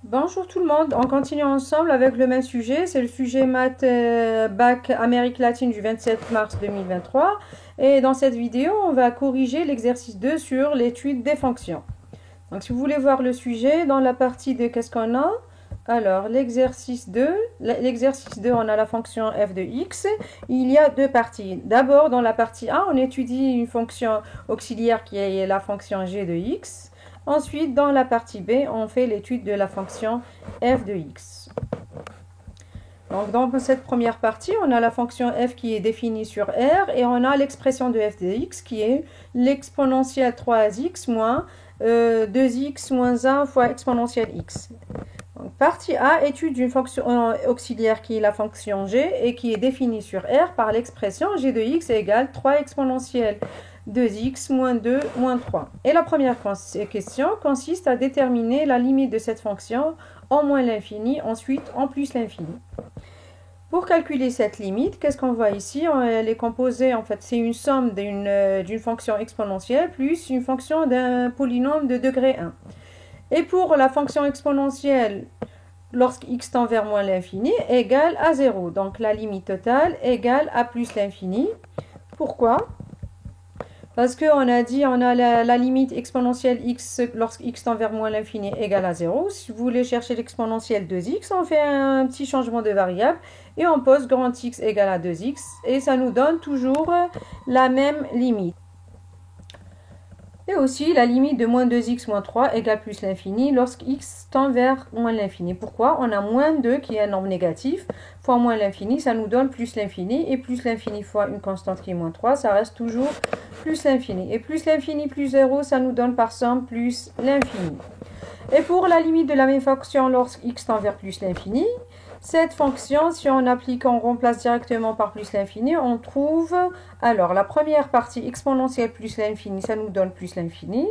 Bonjour tout le monde, on continue ensemble avec le même sujet, c'est le sujet maths bac Amérique latine du 27 mars 2023 et dans cette vidéo on va corriger l'exercice 2 sur l'étude des fonctions. Donc si vous voulez voir le sujet, dans la partie de qu'est-ce qu'on a? Alors l'exercice 2, on a la fonction f de x, il y a deux parties. D'abord dans la partie A on étudie une fonction auxiliaire qui est la fonction g de x. Ensuite, dans la partie B, on fait l'étude de la fonction f de x. Donc, dans cette première partie, on a la fonction f qui est définie sur R et on a l'expression de f de x qui est l'exponentielle 3x moins 2x moins 1 fois exponentielle x. Donc, partie A, étude d'une fonction auxiliaire qui est la fonction g et qui est définie sur R par l'expression g de x égale 3 exponentielle 2x moins 2 moins 3. Et la première question consiste à déterminer la limite de cette fonction en moins l'infini, ensuite en plus l'infini. Pour calculer cette limite, qu'est-ce qu'on voit ici? Elle est composée, en fait, c'est une somme d'une fonction exponentielle plus une fonction d'un polynôme de degré 1. Et pour la fonction exponentielle, lorsque x tend vers moins l'infini, égale à 0. Donc la limite totale égale à plus l'infini. Pourquoi? Parce qu'on a dit, on a la limite exponentielle x lorsque x tend vers moins l'infini égale à 0. Si vous voulez chercher l'exponentielle 2x, on fait un petit changement de variable et on pose grand X égale à 2x et ça nous donne toujours la même limite. Et aussi la limite de moins 2x moins 3 égale plus l'infini lorsque x tend vers moins l'infini. Pourquoi? On a moins 2 qui est un nombre négatif fois moins l'infini, ça nous donne plus l'infini. Et plus l'infini fois une constante qui est moins 3, ça reste toujours plus l'infini. Et plus l'infini plus 0, ça nous donne par somme plus l'infini. Et pour la limite de la même fonction lorsque x tend vers plus l'infini, cette fonction, si on applique, on remplace directement par plus l'infini, on trouve, alors la première partie exponentielle plus l'infini, ça nous donne plus l'infini.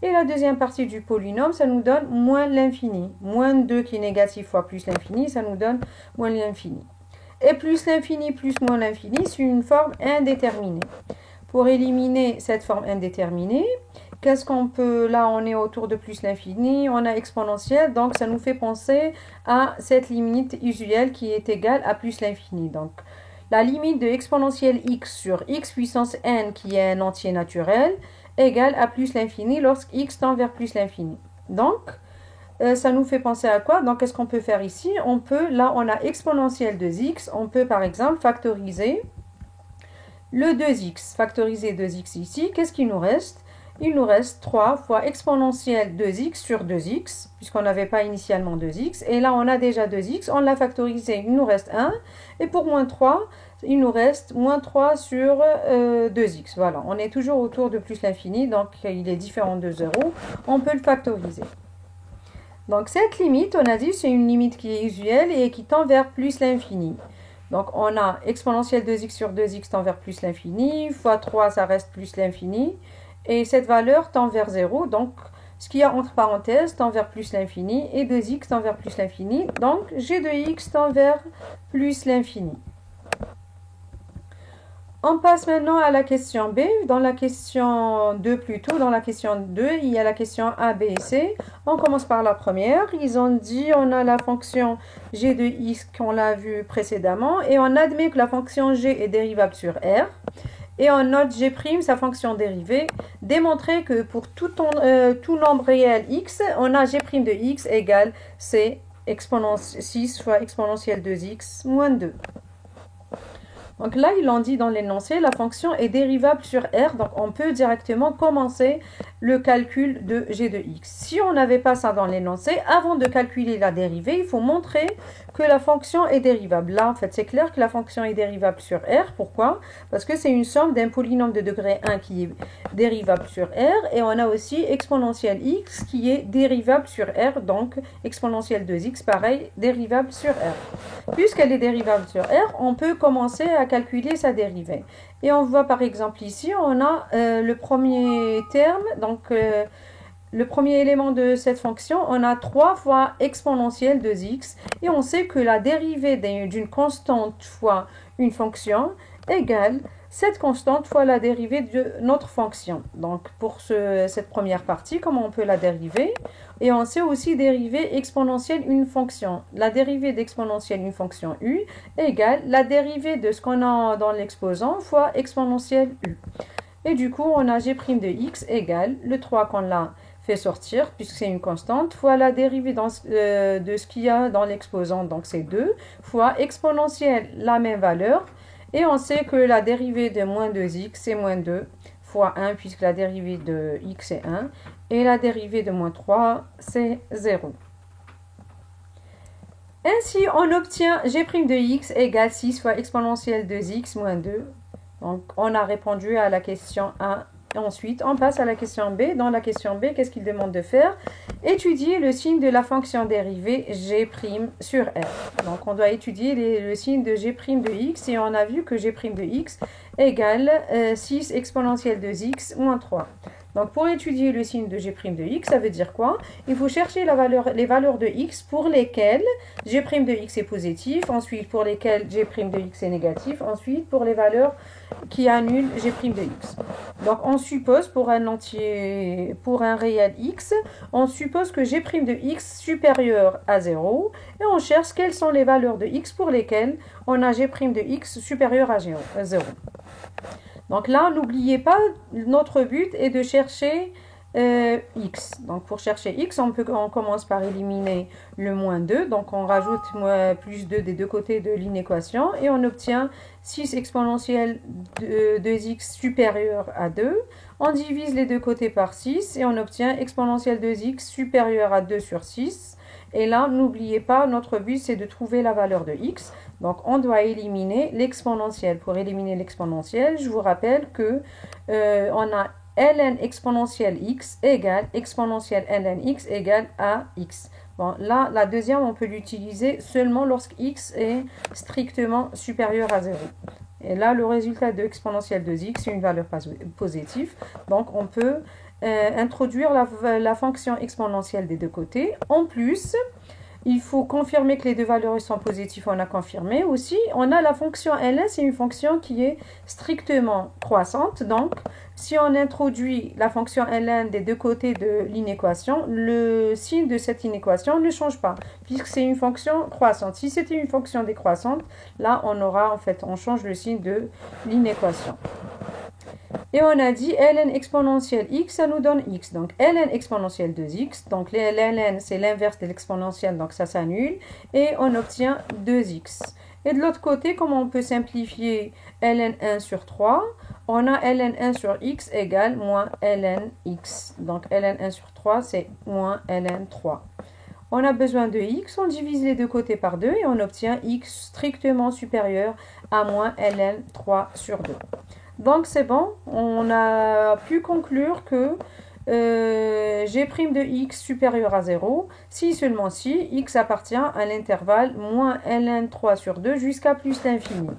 Et la deuxième partie du polynôme, ça nous donne moins l'infini. Moins 2 qui est négatif fois plus l'infini, ça nous donne moins l'infini. Et plus l'infini plus moins l'infini, c'est une forme indéterminée. Pour éliminer cette forme indéterminée, qu'est-ce qu'on peut, là on est autour de plus l'infini, on a exponentielle, donc ça nous fait penser à cette limite usuelle qui est égale à plus l'infini. Donc la limite de exponentielle x sur x puissance n qui est un entier naturel égale à plus l'infini lorsque x tend vers plus l'infini. Donc ça nous fait penser à quoi? Donc qu'est-ce qu'on peut faire ici? On peut, là on a exponentielle de x, on peut par exemple factoriser le 2x, factoriser 2x ici, qu'est-ce qu'il nous reste? Il nous reste 3 fois exponentielle 2x sur 2x, puisqu'on n'avait pas initialement 2x. Et là, on a déjà 2x, on l'a factorisé, il nous reste 1. Et pour moins 3, il nous reste moins 3 sur 2x. Voilà, on est toujours autour de plus l'infini, donc il est différent de 0. On peut le factoriser. Donc cette limite, on a dit, c'est une limite qui est usuelle et qui tend vers plus l'infini. Donc on a exponentielle 2x sur 2x tend vers plus l'infini, fois 3 ça reste plus l'infini, et cette valeur tend vers 0, donc ce qu'il y a entre parenthèses tend vers plus l'infini, et 2x tend vers plus l'infini, donc g de x tend vers plus l'infini. On passe maintenant à la question B. Dans la question 2 plutôt, dans la question 2, il y a la question A, B et C. On commence par la première. Ils ont dit, on a la fonction g de x qu'on l'a vu précédemment et on admet que la fonction g est dérivable sur R. Et on note g', sa fonction dérivée, démontrer que pour tout nombre réel x, on a g' de x égale c 6 fois exponentielle 2x moins 2. Donc là, ils l'ont dit dans l'énoncé, la fonction est dérivable sur R, donc on peut directement commencer le calcul de g de x. Si on n'avait pas ça dans l'énoncé, avant de calculer la dérivée, il faut montrer que la fonction est dérivable. Là, en fait, c'est clair que la fonction est dérivable sur R. Pourquoi? Parce que c'est une somme d'un polynôme de degré 1 qui est dérivable sur R, et on a aussi exponentielle x qui est dérivable sur R, donc exponentielle 2x, pareil, dérivable sur R. Puisqu'elle est dérivable sur R, on peut commencer à calculer sa dérivée. Et on voit par exemple ici, on a le premier terme, donc le premier élément de cette fonction, on a 3 fois exponentielle 2x, et on sait que la dérivée d'une constante fois une fonction égale cette constante fois la dérivée de notre fonction. Donc, pour cette première partie, comment on peut la dériver? Et on sait aussi dériver exponentielle une fonction. La dérivée d'exponentielle une fonction u égale la dérivée de ce qu'on a dans l'exposant fois exponentielle u. Et du coup, on a g' de x égale le 3 qu'on l'a fait sortir, puisque c'est une constante, fois la dérivée de ce qu'il y a dans l'exposant, donc c'est 2, fois exponentielle, la même valeur. Et on sait que la dérivée de moins 2x, c'est moins 2 fois 1, puisque la dérivée de x est 1. Et la dérivée de moins 3, c'est 0. Ainsi, on obtient g' de x égale 6 fois exponentielle de x moins 2. Donc, on a répondu à la question 1. Ensuite, on passe à la question B. Dans la question B, qu'est-ce qu'il demande de faire? Étudier le signe de la fonction dérivée g' sur r. Donc, on doit étudier le signe de g' de x et on a vu que g' de x égale 6 exponentielle de x moins 3. Donc, pour étudier le signe de g' de x, ça veut dire quoi? Il faut chercher les valeurs de x pour lesquelles g' de x est positif, ensuite pour lesquelles g' de x est négatif, ensuite pour les valeurs qui annulent g' de x. Donc, on suppose pour un réel x, on suppose que g' de x supérieur à 0 et on cherche quelles sont les valeurs de x pour lesquelles on a g' de x supérieur à 0. Donc là, n'oubliez pas, notre but est de chercher x. Donc pour chercher x, on commence par éliminer le moins 2. Donc on rajoute plus 2 des deux côtés de l'inéquation et on obtient 6 exponentielle de 2x supérieur à 2. On divise les deux côtés par 6 et on obtient exponentielle de x supérieur à 2 sur 6. Et là, n'oubliez pas, notre but c'est de trouver la valeur de x. Donc, on doit éliminer l'exponentielle. Pour éliminer l'exponentielle, je vous rappelle que on a ln exponentielle x égale exponentielle ln x égale à x. Bon, là, la deuxième, on peut l'utiliser seulement lorsque x est strictement supérieur à 0. Et là, le résultat de exponentielle de x est une valeur positive. Donc, on peut introduire la fonction exponentielle des deux côtés. En plus, il faut confirmer que les deux valeurs sont positives, on a confirmé. Aussi, on a la fonction ln, c'est une fonction qui est strictement croissante. Donc, si on introduit la fonction ln des deux côtés de l'inéquation, le signe de cette inéquation ne change pas, puisque c'est une fonction croissante. Si c'était une fonction décroissante, là, on change le signe de l'inéquation. Et on a dit ln exponentielle x, ça nous donne x. Donc ln exponentielle de x, donc ln c'est l'inverse de l'exponentielle, donc ça s'annule. Et on obtient 2x. Et de l'autre côté, comment on peut simplifier ln 1 sur 3? On a ln 1 sur x égale moins ln x. Donc ln 1 sur 3, c'est moins ln 3. On a besoin de x, on divise les deux côtés par 2 et on obtient x strictement supérieur à moins ln 3 sur 2. Donc c'est bon, on a pu conclure que g' de x supérieur à 0, si seulement si x appartient à l'intervalle moins ln 3 sur 2 jusqu'à plus l'infini.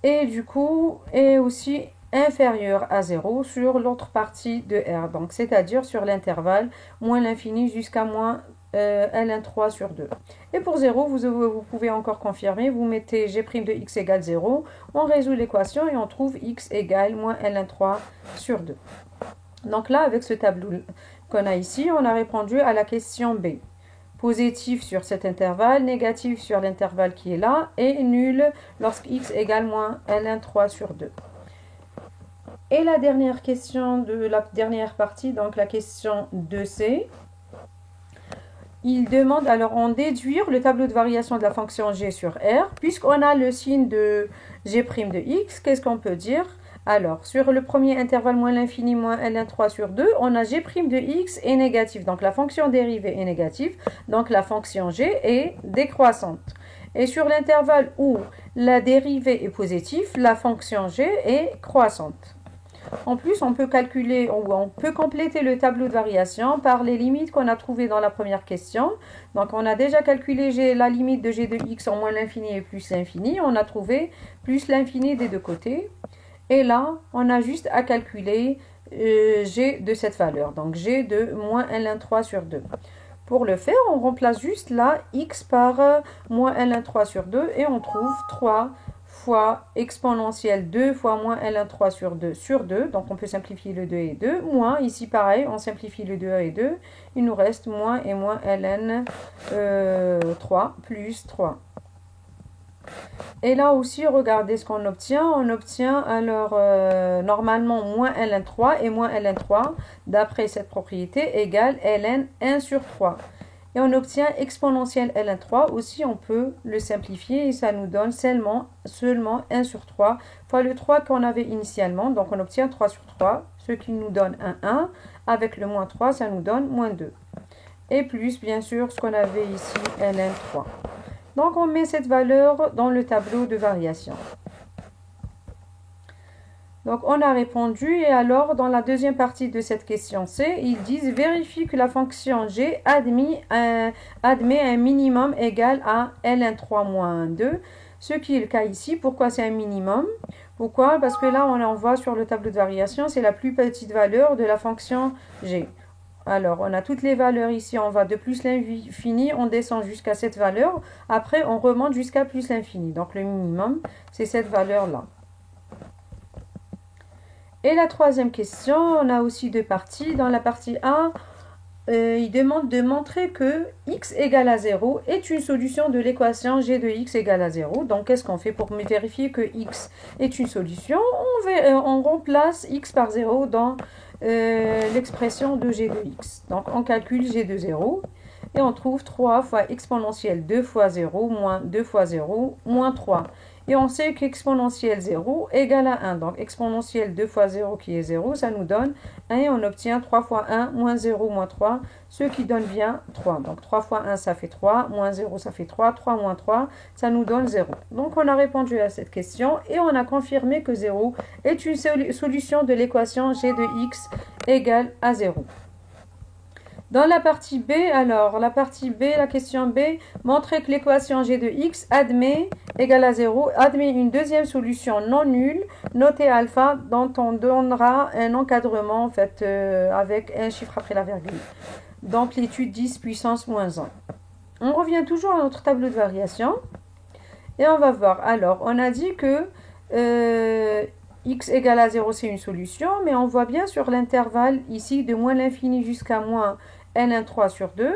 Et du coup, est aussi inférieur à 0 sur l'autre partie de R. Donc c'est-à-dire sur l'intervalle moins l'infini jusqu'à moins ln 3 sur 2. Et pour 0, vous pouvez encore confirmer, vous mettez g' de x égale 0, on résout l'équation et on trouve x égale moins ln 3 sur 2. Donc là, avec ce tableau qu'on a ici, on a répondu à la question B. Positif sur cet intervalle, négatif sur l'intervalle qui est là, et nul lorsque x égale moins ln 3 sur 2. Et la dernière question de la dernière partie, donc la question 2C. Il demande alors en déduire le tableau de variation de la fonction g sur r. Puisqu'on a le signe de g' de x, qu'est-ce qu'on peut dire? Alors, sur le premier intervalle moins l'infini moins ln 3 sur 2, on a g' de x est négatif. Donc, la fonction dérivée est négative. Donc, la fonction g est décroissante. Et sur l'intervalle où la dérivée est positive, la fonction g est croissante. En plus, on peut calculer ou on peut compléter le tableau de variation par les limites qu'on a trouvées dans la première question. Donc, on a déjà calculé la limite de g de x en moins l'infini et plus l'infini. On a trouvé plus l'infini des deux côtés. Et là, on a juste à calculer g de cette valeur. Donc, g de moins ln 3 sur 2. Pour le faire, on remplace juste là x par moins ln 3 sur 2 et on trouve 3 fois exponentielle 2 fois moins ln 3 sur 2, donc on peut simplifier le 2 et 2, moins, ici pareil, on simplifie le 2 et 2, il nous reste moins et moins ln 3 plus 3. Et là aussi, regardez ce qu'on obtient. On obtient alors normalement moins ln 3 et moins ln 3, d'après cette propriété, égale ln 1 sur 3. Et on obtient exponentielle ln 3. Aussi, on peut le simplifier et ça nous donne seulement 1 sur 3 fois le 3 qu'on avait initialement. Donc, on obtient 3 sur 3, ce qui nous donne un 1. Avec le moins 3, ça nous donne moins 2. Et plus, bien sûr, ce qu'on avait ici, ln 3. Donc, on met cette valeur dans le tableau de variation. Donc, on a répondu. Et alors, dans la deuxième partie de cette question C, ils disent « Vérifie que la fonction g admet un minimum égal à ln3 moins 2 », ce qui est le cas ici. Pourquoi c'est un minimum? Pourquoi? Parce que là, on voit sur le tableau de variation, c'est la plus petite valeur de la fonction g. Alors, on a toutes les valeurs ici, on va de plus l'infini, on descend jusqu'à cette valeur. Après, on remonte jusqu'à plus l'infini. Donc, le minimum, c'est cette valeur-là. Et la troisième question, on a aussi deux parties. Dans la partie A, il demande de montrer que x égale à 0 est une solution de l'équation g de x égale à 0. Donc, qu'est-ce qu'on fait pour vérifier que x est une solution? On remplace x par 0 dans l'expression de g de x. Donc, on calcule g de 0 et on trouve 3 fois exponentielle 2 fois 0 moins 2 fois 0 moins 3. Et on sait qu'exponentielle 0 égale à 1. Donc, exponentielle 2 fois 0 qui est 0, ça nous donne 1 et on obtient 3 fois 1 moins 0 moins 3, ce qui donne bien 3. Donc, 3 fois 1, ça fait 3, moins 0, ça fait 3, 3 moins 3, ça nous donne 0. Donc, on a répondu à cette question et on a confirmé que 0 est une solution de l'équation g de x égale à 0. Dans la partie B, alors, la question B, montrer que l'équation g de x égale à 0, admet une deuxième solution non nulle, notée alpha, dont on donnera un encadrement, en fait, avec un chiffre après la virgule. D'amplitude 10 puissance moins 1. On revient toujours à notre tableau de variation, et on va voir. Alors, on a dit que x égale à 0, c'est une solution, mais on voit bien sur l'intervalle ici, de moins l'infini jusqu'à moins ln 3 sur 2,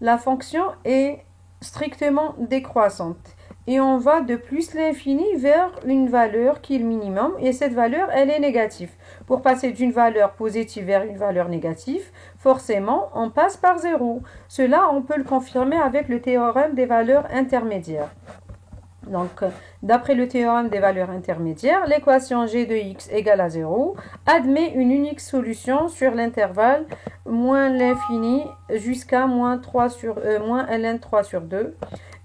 la fonction est strictement décroissante. Et on va de plus l'infini vers une valeur qui est le minimum. Et cette valeur, elle est négative. Pour passer d'une valeur positive vers une valeur négative, forcément, on passe par 0. Cela, on peut le confirmer avec le théorème des valeurs intermédiaires. Donc, d'après le théorème des valeurs intermédiaires, l'équation g de x égale à 0 admet une unique solution sur l'intervalle moins l'infini jusqu'à moins ln 3 sur 2.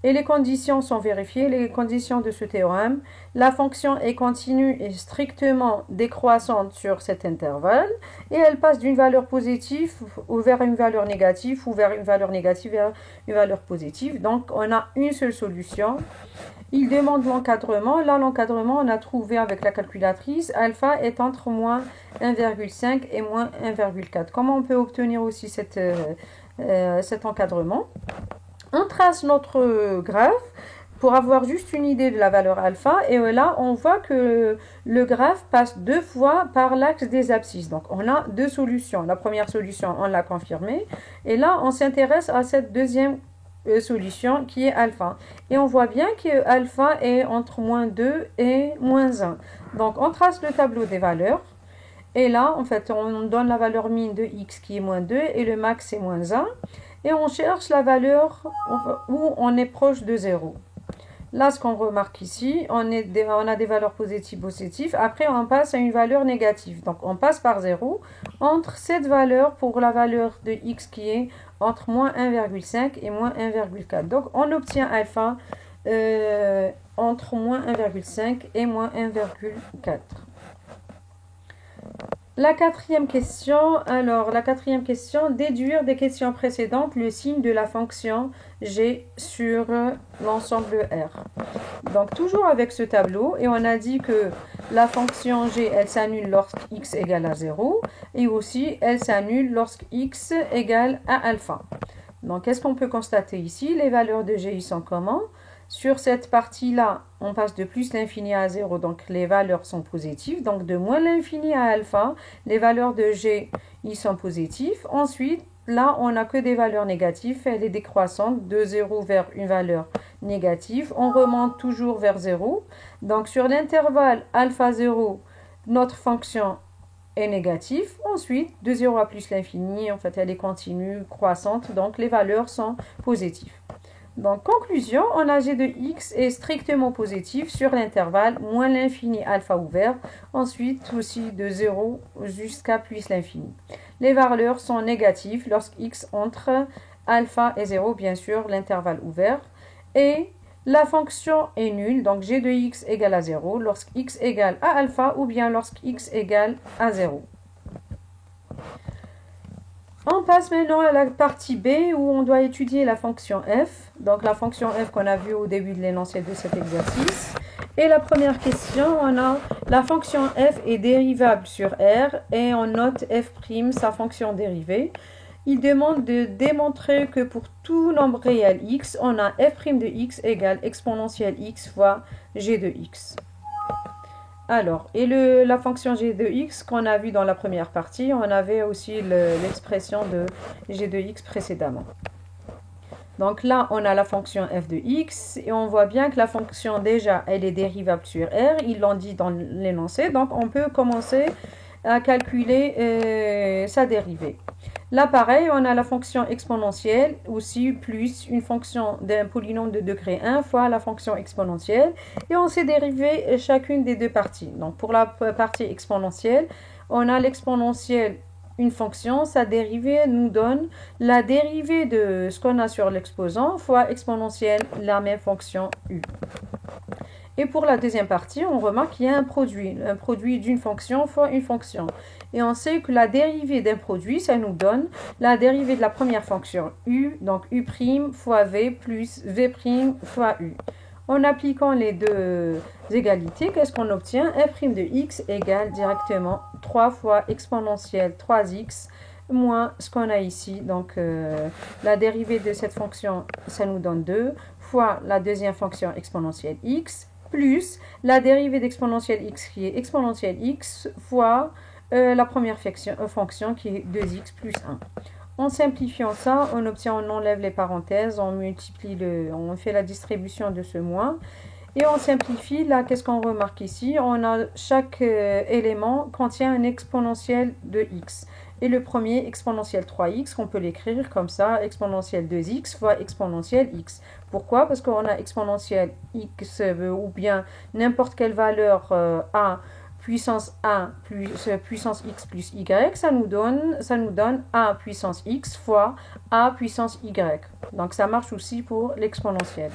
Et les conditions sont vérifiées, les conditions de ce théorème. La fonction est continue et strictement décroissante sur cet intervalle et elle passe d'une valeur positive vers une valeur négative ou vers une valeur négative vers une valeur positive. Donc, on a une seule solution. Il demande l'encadrement. Là, l'encadrement, on a trouvé avec la calculatrice. Alpha est entre moins 1,5 et moins 1,4. Comment on peut obtenir aussi cet encadrement? On trace notre graphe pour avoir juste une idée de la valeur alpha. Et là, on voit que le graphe passe deux fois par l'axe des abscisses. Donc, on a deux solutions. La première solution, on l'a confirmée. Et là, on s'intéresse à cette deuxième solution qui est alpha. Et on voit bien que alpha est entre moins 2 et moins 1. Donc, on trace le tableau des valeurs. Et là, en fait, on donne la valeur min de x qui est moins 2 et le max c'est moins 1. Et on cherche la valeur où on est proche de 0. Là, ce qu'on remarque ici, on a des valeurs positives. Après, on passe à une valeur négative. Donc, on passe par 0 entre cette valeur pour la valeur de x qui est entre moins 1,5 et moins 1,4. Donc, on obtient alpha entre moins 1,5 et moins 1,4. La quatrième question, déduire des questions précédentes le signe de la fonction g sur l'ensemble R. Donc, toujours avec ce tableau, et on a dit que la fonction g, elle s'annule lorsque x égale à 0, et aussi, elle s'annule lorsque x égale à alpha. Donc, qu'est-ce qu'on peut constater ici? Les valeurs de g, ils sont comment? Sur cette partie-là, on passe de plus l'infini à 0, donc les valeurs sont positives. Donc de moins l'infini à alpha, les valeurs de g, ils sont positifs. Ensuite, là, on n'a que des valeurs négatives, elle est décroissante de 0 vers une valeur négative. On remonte toujours vers 0. Donc sur l'intervalle alpha 0, notre fonction est négative. Ensuite, de 0 à plus l'infini, en fait, elle est continue, croissante, donc les valeurs sont positives. Donc, conclusion, on a g de x est strictement positif sur l'intervalle moins l'infini alpha ouvert, ensuite aussi de 0 jusqu'à plus l'infini. Les valeurs sont négatives lorsque x entre alpha et 0, bien sûr, l'intervalle ouvert, et la fonction est nulle, donc g de x égale à 0 lorsque x égale à alpha ou bien lorsque x égale à 0. On passe maintenant à la partie B où on doit étudier la fonction f. Donc la fonction f qu'on a vue au début de l'énoncé de cet exercice. Et la première question, on a la fonction f est dérivable sur R et on note f', sa fonction dérivée. Il demande de démontrer que pour tout nombre réel x, on a f' de x égale exponentielle x fois g de x. Alors, et la fonction g de x qu'on a vu dans la première partie, on avait aussi l'expression de g de x précédemment. Donc là, on a la fonction f de x et on voit bien que la fonction déjà, elle est dérivable sur R. Ils l'ont dit dans l'énoncé, donc on peut commencer à calculer sa dérivée. Là, pareil, on a la fonction exponentielle, aussi plus une fonction d'un polynôme de degré 1 fois la fonction exponentielle. Et on sait dériver chacune des deux parties. Donc, pour la partie exponentielle, on a l'exponentielle, une fonction, sa dérivée nous donne la dérivée de ce qu'on a sur l'exposant fois exponentielle, la même fonction u. Et pour la deuxième partie, on remarque qu'il y a un produit d'une fonction fois une fonction. Et on sait que la dérivée d'un produit, ça nous donne la dérivée de la première fonction u, donc u' fois v plus v' fois u. En appliquant les deux égalités, qu'est-ce qu'on obtient? F' de x égale directement 3 fois exponentielle 3x moins ce qu'on a ici. Donc la dérivée de cette fonction, ça nous donne 2 fois la deuxième fonction exponentielle x plus la dérivée d'exponentielle x qui est exponentielle x fois la première fonction qui est 2x plus 1. En simplifiant ça, on obtient, on enlève les parenthèses, on multiplie on fait la distribution de ce moins. Et on simplifie, là, qu'est-ce qu'on remarque ici? On a chaque élément contient un exponentiel de x. Et le premier, exponentielle 3x, qu'on peut l'écrire comme ça, exponentielle 2x fois exponentielle x. Pourquoi? Parce qu'on a exponentielle x ou bien n'importe quelle valeur a puissance a plus puissance x plus y, ça nous donne a puissance x fois a puissance y. Donc ça marche aussi pour l'exponentielle.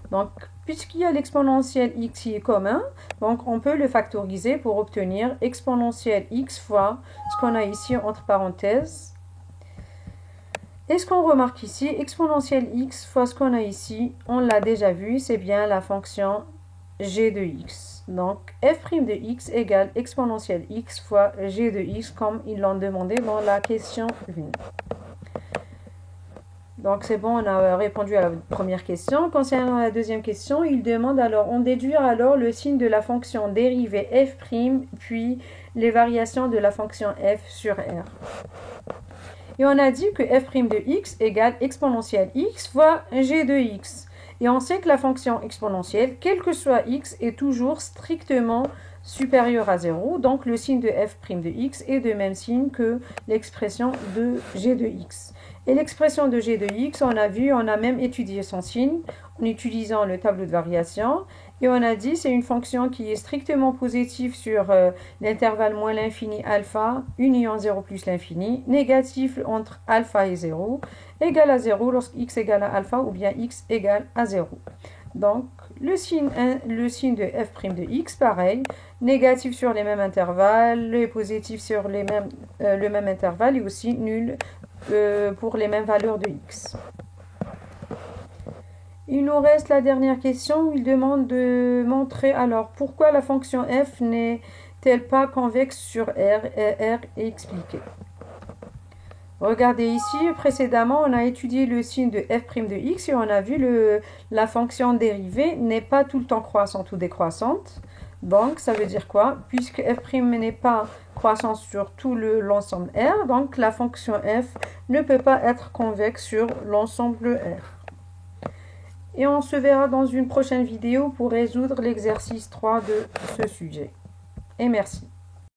Donc puisqu'il y a l'exponentielle x qui est commun, donc on peut le factoriser pour obtenir exponentielle x fois ce qu'on a ici entre parenthèses. Et ce qu'on remarque ici, exponentielle x fois ce qu'on a ici, on l'a déjà vu, c'est bien la fonction g de x. Donc f' de x égale exponentielle x fois g de x comme ils l'ont demandé dans la question 1. Donc c'est bon, on a répondu à la première question. Concernant la deuxième question, il demande alors, on déduire alors le signe de la fonction dérivée f', puis les variations de la fonction f sur R. Et on a dit que f' de x égale exponentielle x fois g de x. Et on sait que la fonction exponentielle, quel que soit x, est toujours strictement supérieur à 0. Donc le signe de f' de x est de même signe que l'expression de g de x. Et l'expression de g de x, on a vu, on a même étudié son signe en utilisant le tableau de variation. Et on a dit c'est une fonction qui est strictement positive sur l'intervalle moins l'infini alpha, union 0 plus l'infini, négatif entre alpha et 0, égal à 0 lorsque x égale à alpha ou bien x égale à 0. Donc le signe de f' de x, pareil, négatif sur les mêmes intervalles, et positif sur le même intervalle et aussi nul pour les mêmes valeurs de x. Il nous reste la dernière question où il demande de montrer alors pourquoi la fonction f n'est-elle pas convexe sur R et R est expliqué. Regardez ici, précédemment, on a étudié le signe de f' de x et on a vu la fonction dérivée n'est pas tout le temps croissante ou décroissante. Donc, ça veut dire quoi? Puisque f' n'est pas croissante sur tout l'ensemble R, donc la fonction f ne peut pas être convexe sur l'ensemble R. Et on se verra dans une prochaine vidéo pour résoudre l'exercice 3 de ce sujet. Et merci.